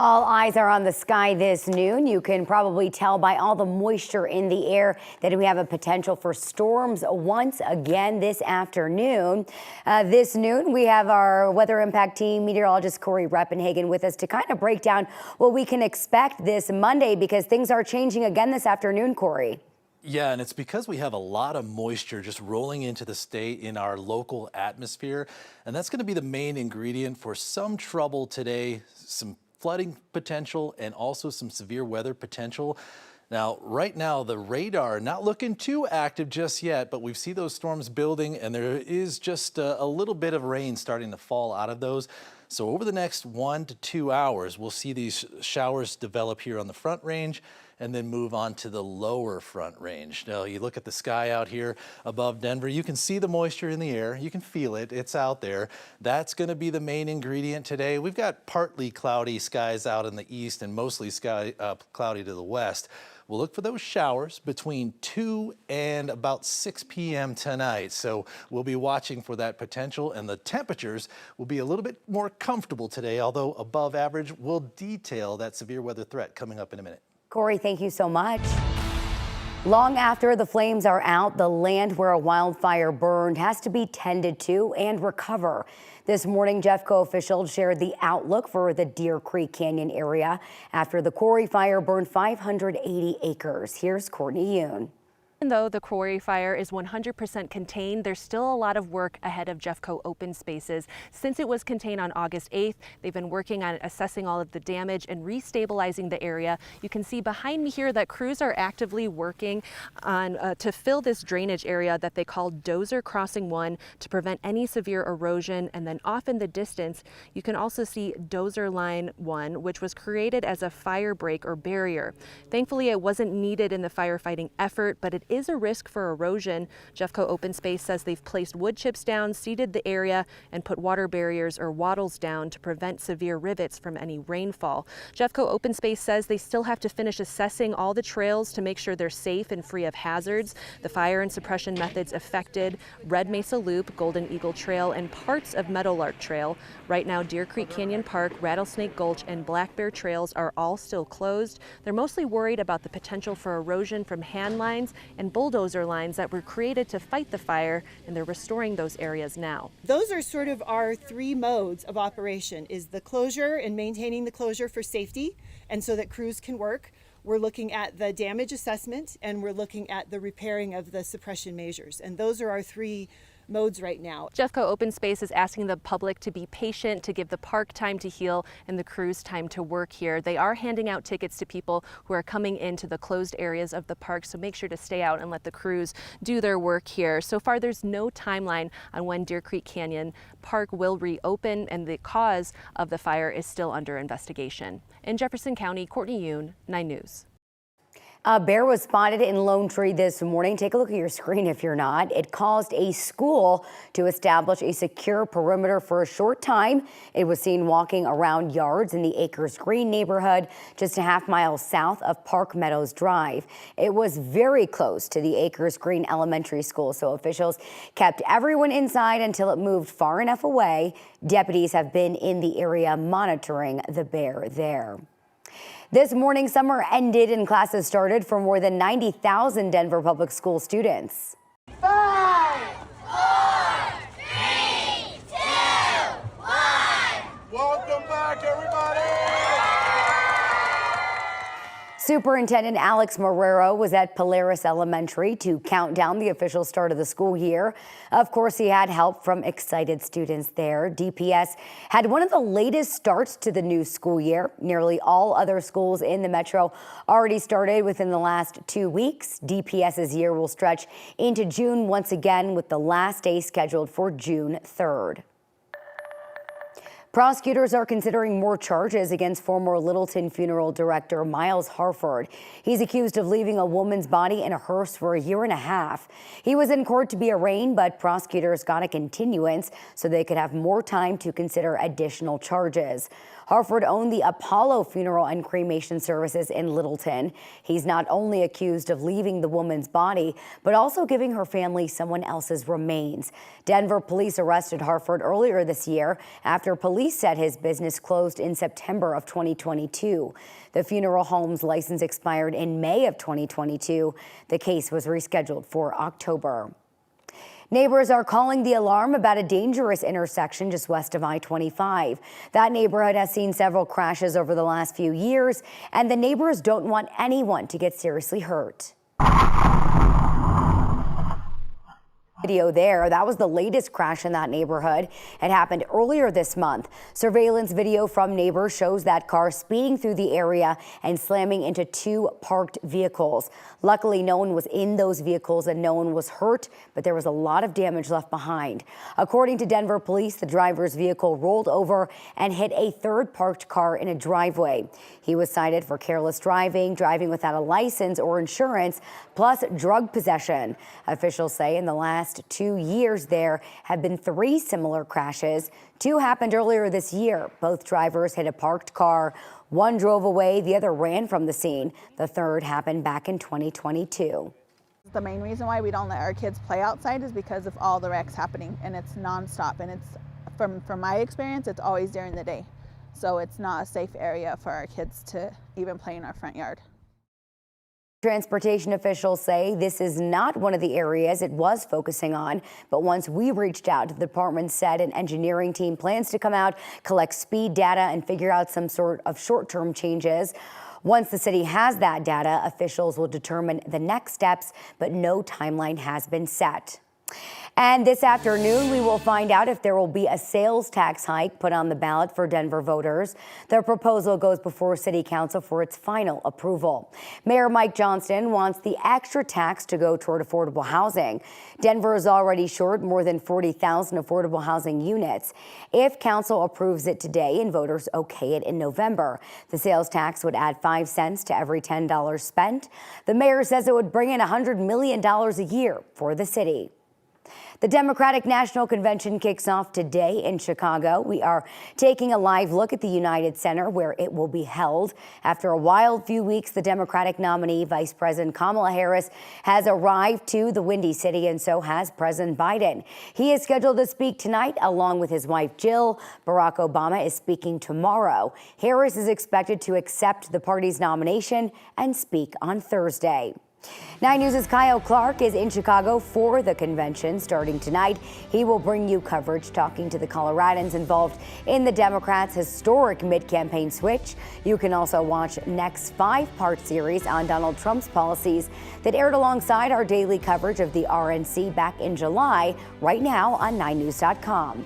All eyes are on the sky this noon. You can probably tell by all the moisture in the air that we have a potential for storms once again this afternoon. This noon, we have our weather impact team meteorologist Corey Reppenhagen with us to kind of break down what we can expect this Monday, because things are changing again this afternoon, Corey. Yeah, and it's because we have a lot of moisture just rolling into the state in our local atmosphere. And that's going to be the main ingredient for some trouble today, some flooding potential and also some severe weather potential. Now, right now, the radar not looking too active just yet, but we see those storms building, and there is just a little bit of rain starting to fall out of those. So over the next 1 to 2 hours, we'll see these showers develop here on the Front Range and then move on to the lower Front Range. Now, you look at the sky out here above Denver, you can see the moisture in the air. You can feel it. It's out there. That's going to be the main ingredient today. We've got partly cloudy skies out in the east and mostly cloudy to the west. We'll look for those showers between 2 and about 6 p.m. tonight. So we'll be watching for that potential, and the temperatures will be a little bit more comfortable today, although above average. We'll detail that severe weather threat coming up in a minute. Corey, thank you so much. Long after the flames are out, the land where a wildfire burned has to be tended to and recover. This morning, Jeffco officials shared the outlook for the Deer Creek Canyon area after the quarry fire burned 580 acres. Here's Courtney Yoon. Even though the quarry fire is 100% contained, there's still a lot of work ahead of Jeffco Open Spaces. Since it was contained on August 8th, they've been working on assessing all of the damage and restabilizing the area. You can see behind me here that crews are actively working on to fill this drainage area that they call Dozer Crossing 1 to prevent any severe erosion. And then off in the distance, you can also see Dozer Line 1, which was created as a fire break or barrier. Thankfully, it wasn't needed in the firefighting effort, but it is a risk for erosion. Jeffco Open Space says they've placed wood chips down, seeded the area, and put water barriers or wattles down to prevent severe rivets from any rainfall. Jeffco Open Space says they still have to finish assessing all the trails to make sure they're safe and free of hazards. The fire and suppression methods affected Red Mesa Loop, Golden Eagle Trail, and parts of Meadowlark Trail. Right now, Deer Creek Canyon Park, Rattlesnake Gulch, and Black Bear Trails are all still closed. They're mostly worried about the potential for erosion from hand lines and bulldozer lines that were created to fight the fire, and they're restoring those areas now. Those are sort of our three modes of operation: is the closure and maintaining the closure for safety and so that crews can work. We're looking at the damage assessment, and we're looking at the repairing of the suppression measures. And those are our three modes right now. Jeffco Open Space is asking the public to be patient, to give the park time to heal and the crews time to work here. They are handing out tickets to people who are coming into the closed areas of the park, so make sure to stay out and let the crews do their work here. So far, there's no timeline on when Deer Creek Canyon Park will reopen, and the cause of the fire is still under investigation. In Jefferson County, Courtney Yoon, 9 News. A bear was spotted in Lone Tree this morning. Take a look at your screen if you're not. It caused a school to establish a secure perimeter for a short time. It was seen walking around yards in the Acres Green neighborhood, just a half-mile south of Park Meadows Drive. It was very close to the Acres Green Elementary School, so officials kept everyone inside until it moved far enough away. Deputies have been in the area monitoring the bear there. This morning, summer ended and classes started for more than 90,000 Denver Public School students. 5, 4, 3, 2, 1. Welcome back, everybody. Superintendent Alex Marrero was at Polaris Elementary to count down the official start of the school year. Of course, he had help from excited students there. DPS had one of the latest starts to the new school year. Nearly all other schools in the metro already started within the last 2 weeks. DPS's year will stretch into June once again, with the last day scheduled for June 3rd. Prosecutors are considering more charges against former Littleton funeral director Miles Harford. He's accused of leaving a woman's body in a hearse for a year and a half. He was in court to be arraigned, but prosecutors got a continuance so they could have more time to consider additional charges. Harford owned the Apollo Funeral and Cremation Services in Littleton. He's not only accused of leaving the woman's body, but also giving her family someone else's remains. Denver police arrested Harford earlier this year after police police said his business closed in September of 2022. The funeral home's license expired in May of 2022. The case was rescheduled for October. Neighbors are calling the alarm about a dangerous intersection just west of I-25. That neighborhood has seen several crashes over the last few years, and the neighbors don't want anyone to get seriously hurt. Video there. That was the latest crash in that neighborhood. It happened earlier this month. Surveillance video from neighbors shows that car speeding through the area and slamming into two parked vehicles. Luckily, no one was in those vehicles and no one was hurt, but there was a lot of damage left behind. According to Denver police, the driver's vehicle rolled over and hit a third parked car in a driveway. He was cited for careless driving, driving without a license or insurance, plus drug possession. Officials say in the last 2 years there have been 3 similar crashes. 2 happened earlier this year. Both drivers hit a parked car. One drove away, the other ran from the scene. The third happened back in 2022. The main reason why we don't let our kids play outside is because of all the wrecks happening, and it's nonstop. And it's from my experience, it's always during the day. So it's not a safe area for our kids to even play in our front yard. Transportation officials say this is not one of the areas it was focusing on, but once we reached out, the department said an engineering team plans to come out, collect speed data, and figure out some sort of short-term changes. Once the city has that data, officials will determine the next steps, but no timeline has been set. And this afternoon, we will find out if there will be a sales tax hike put on the ballot for Denver voters. The proposal goes before City Council for its final approval. Mayor Mike Johnston wants the extra tax to go toward affordable housing. Denver is already short more than 40,000 affordable housing units. If council approves it today and voters okay it in November, the sales tax would add 5 cents to every $10 spent. The mayor says it would bring in $100 million a year for the city. The Democratic National Convention kicks off today in Chicago. We are taking a live look at the United Center where it will be held. After a wild few weeks, the Democratic nominee, Vice President Kamala Harris, has arrived to the Windy City, and so has President Biden. He is scheduled to speak tonight along with his wife, Jill. Barack Obama is speaking tomorrow. Harris is expected to accept the party's nomination and speak on Thursday. 9 News' Kyle Clark is in Chicago for the convention starting tonight. He will bring you coverage talking to the Coloradans involved in the Democrats' historic mid-campaign switch. You can also watch next 5-part series on Donald Trump's policies that aired alongside our daily coverage of the RNC back in July, right now on 9news.com.